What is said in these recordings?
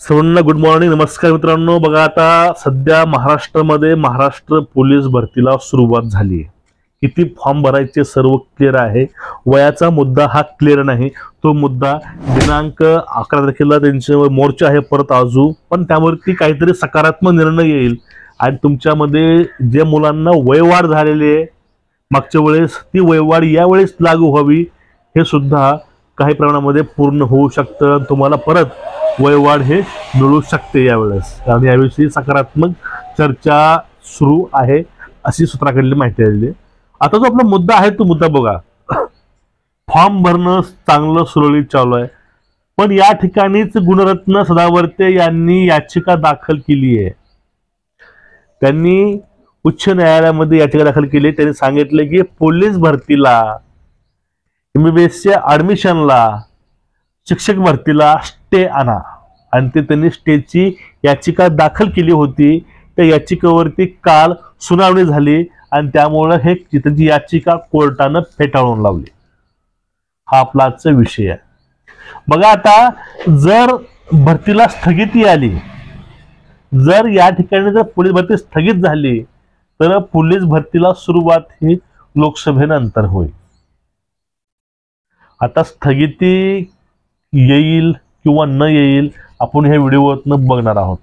सर्वांना good morning, नमस्कार मित्रांनो. बघा, आता सध्या महाराष्ट्रामध्ये महाराष्ट्र पोलीस भरतीला सुरुवात झाली आहे. किती फॉर्म भरायचे सर्व क्लिअर आहे. वयाचा मुद्दा हा क्लिअर नाही. तो मुद्दा दिनांक 11 तारखेला त्यांच्यावर मोर्चा आहे परत आजू, पण त्यावरती काहीतरी सकारात्मक निर्णय येईल आणि तुमच्यामध्ये जे मुलांना वयवाढ झालेली आहे मागच्या वेळेस, ती वयवाढ यावेळेस लागू व्हावी हे सुद्धा काही प्रमाणामध्ये पूर्ण होऊ शकतं. तुम्हाला परत वयवाढ हे मिळू शकते यावेळेस, आणि याविषयी सकारात्मक चर्चा सुरू आहे अशी सूत्राकडली माहिती आलेली आहे. आता जो आपला मुद्दा आहे तो मुद्दा बघा, फॉर्म भरणं चांगलं सुरळीत चालू आहे, पण या ठिकाणीच गुणरत्न सदावर्ते यांनी याचिका दाखल केली आहे. त्यांनी उच्च न्यायालयामध्ये याचिका दाखल केली. त्यांनी सांगितले की पोलीस भरतीला, एमबीबीएसच्या ऍडमिशनला, शिक्षक भरतीला स्टे आणा, आणि ते त्यांनी स्टेची याचिका दाखल केली होती. त्या याचिकेवरती काल सुनावणी झाली आणि त्यामुळे हे त्यांची याचिका कोर्टानं फेटाळून लावली. हा आपला आजचा विषय आहे. बघा, आता जर भरतीला स्थगिती आली, जर या ठिकाणी जर पोलीस भरती स्थगित झाली तर पोलीस भरतीला सुरुवात ही लोकसभेनंतर होईल. आता स्थगिती येईल किंवा न येईल आपण ह्या व्हिडिओतनं बघणार आहोत.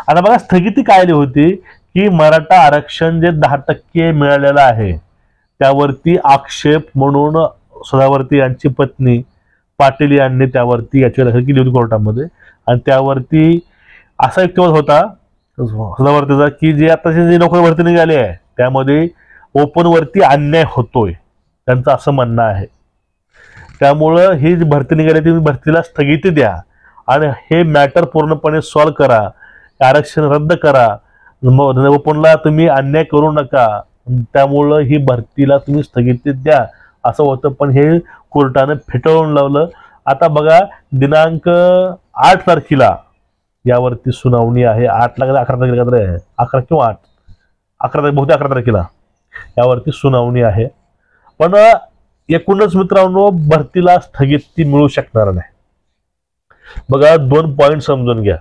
आता बघा, स्थगिती काय आली होती की मराठा आरक्षण जे 10% मिळालेलं आहे त्यावरती आक्षेप म्हणून सदावर्ते यांची पत्नी पाटील यांनी त्यावरती याचिका दाखल केली होती कोर्टामध्ये. आणि त्यावरती असा युक्तिवाद होता सदावर्तेचा की जे आता जे नोकरी भरती निघाली आहे त्यामध्ये ओपन वरती अन्याय होतोय, त्यांचं असं म्हणणं आहे. त्यामुळं ही जी भरती निघाली ती भरतीला स्थगिती द्या आणि हे मॅटर पूर्णपणे सॉल्व्ह करा, आरक्षण रद्द करा, ओपनला तुम्ही अन्याय करू नका, त्यामुळं ही भरतीला तुम्ही स्थगिती द्या असं होतं. पण हे कोर्टाने फेटाळून लावलं. आता बघा, दिनांक 8 तारखेला यावरती सुनावणी आहे. 8 ला 11 तारखेला आहे, 11 किंवा 8, 11 बहुतेक 11 तारखेला यावरती सुनावणी आहे. पण एकूणच मित्रांनो, भरतीला स्थगिती मिळू शकणार नाही. बघा, 2 पॉइंट समजून घ्या.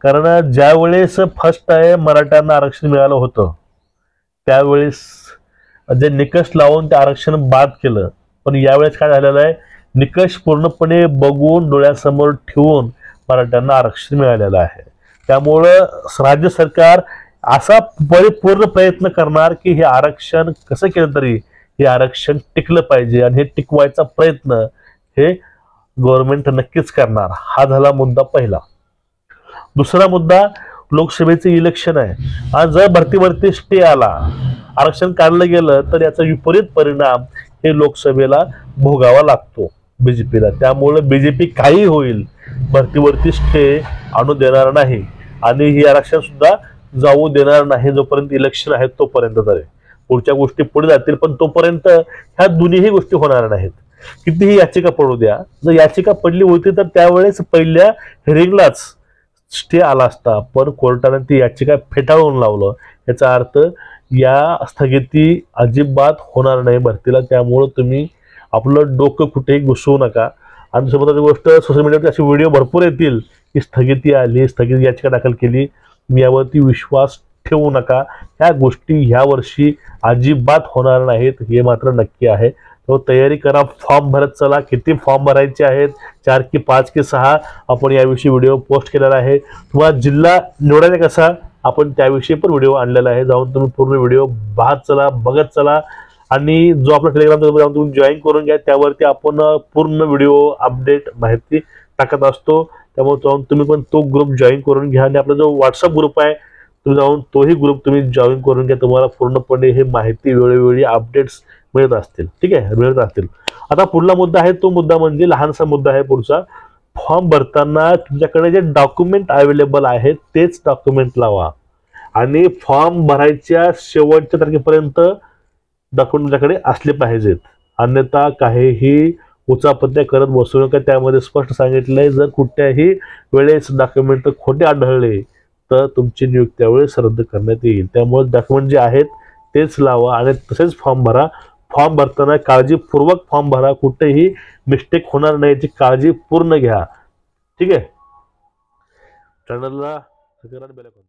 कारण ज्या वेळेस फर्स्ट टाइम मराठ्यांना आरक्षण मिळालं होतं त्यावेळेस जे निकष लावून ते आरक्षण बाद केलं. पण यावेळेस काय झालेलं आहे, निकष पूर्णपणे बघून डोळ्यासमोर ठेवून मराठ्यांना आरक्षण मिळालेलं आहे. त्यामुळं राज्य सरकार असा परिपूर्ण प्रयत्न करणार की हे आरक्षण कसं केलं तरी हे आरक्षण टिकलं पाहिजे, आणि हे टिकवायचा प्रयत्न हे गव्हर्नमेंट नक्कीच करणार. हा झाला मुद्दा पहिला. दुसरा मुद्दा, लोकसभेचे इलेक्शन आहे. आज जर भरतीवरती स्टे आला, आरक्षण काढलं गेलं तर याचा विपरीत परिणाम हे लोकसभेला भोगावा लागतो बीजेपीला. त्यामुळे बीजेपी काही होईल भरतीवरती स्टे आणू देणार नाही आणि ही आरक्षण सुद्धा जाऊ देणार नाही जोपर्यंत इलेक्शन आहे तोपर्यंत. तरी पुढच्या गोष्टी पुढे जातील, पण तोपर्यंत ह्या दोन्हीही गोष्टी होणार नाहीत. कितीही याचिका पडू द्या, जर याचिका पडली होती तर त्यावेळेस पहिल्या हिअरिंगलाच स्टे आला असता, पण कोर्टाने ती याचिका फेटाळून लावलं. याचा अर्थ या स्थगिती अजिबात होणार नाही भरतीला. त्यामुळं तुम्ही आपलं डोकं कुठेही घुसवू नका. आणि सोबतच गोष्ट, सोशल मीडियावर असे व्हिडिओ भरपूर येतील की स्थगिती आली, स्थगिती याचिका दाखल केली, यावरती विश्वास ठेवू नका. ह्या गोष्टी ह्या वर्षी अजिबात होणार नाहीत, हे मात्र नक्की आहे. तो तयारी करा, फॉर्म भरत चला. किती फॉर्म भरायचे आहेत, 4 की 5 की 6, आपण याविषयी व्हिडिओ पोस्ट केलेला आहे. तुम्हाला जिल्हा निवडायचा कसा आपण त्याविषयी पण व्हिडिओ आणलेला आहे. जाऊन तुम्ही पूर्ण व्हिडिओ पाहत चला, बघत चला. आणि जो आपला टेलिग्राम जाऊन तुम्ही जॉईन करून घ्या, त्यावरती आपण पूर्ण व्हिडिओ अपडेट माहिती टाकत असतो. त्यामुळे जाऊन तुम्ही पण तो ग्रुप जॉईन करून घ्या. आणि आपला जो व्हॉट्सअप ग्रुप आहे तुम्ही जाऊन तोही ग्रुप तुम्ही जॉईन करून घ्या. तुम्हाला पूर्णपणे हे माहिती वेळोवेळी अपडेट्स मिळत असतील. ठीक आहे, मिळत असतील. आता पुढला मुद्दा आहे, तो मुद्दा म्हणजे लहानसा मुद्दा आहे पुढचा. फॉर्म भरताना तुमच्याकडे जे डॉक्युमेंट अवेलेबल आहेत तेच डॉक्युमेंट लावा, आणि फॉर्म भरायच्या शेवटच्या तारखेपर्यंत डॉक्युमेंट तुमच्याकडे असले पाहिजेत. अन्यथा काहीही उचापत्या करत बसू नका. त्यामध्ये स्पष्ट सांगितलंय, जर कुठल्याही वेळेस डॉक्युमेंट खोटे आढळले तर तुमची नियुक्ती त्यावेळेस रद्द करण्यात येईल. त्यामुळे डॉक्युमेंट जे आहेत तेच लावा आणि तसेच फॉर्म भरा. फॉर्म भरताना काळजीपूर्वक फॉर्म भरा, कुठेही मिस्टेक होणार नाही याची काळजी पूर्ण घ्या. ठीक आहे. चॅनलला सबस्क्राईब बेल आयकॉन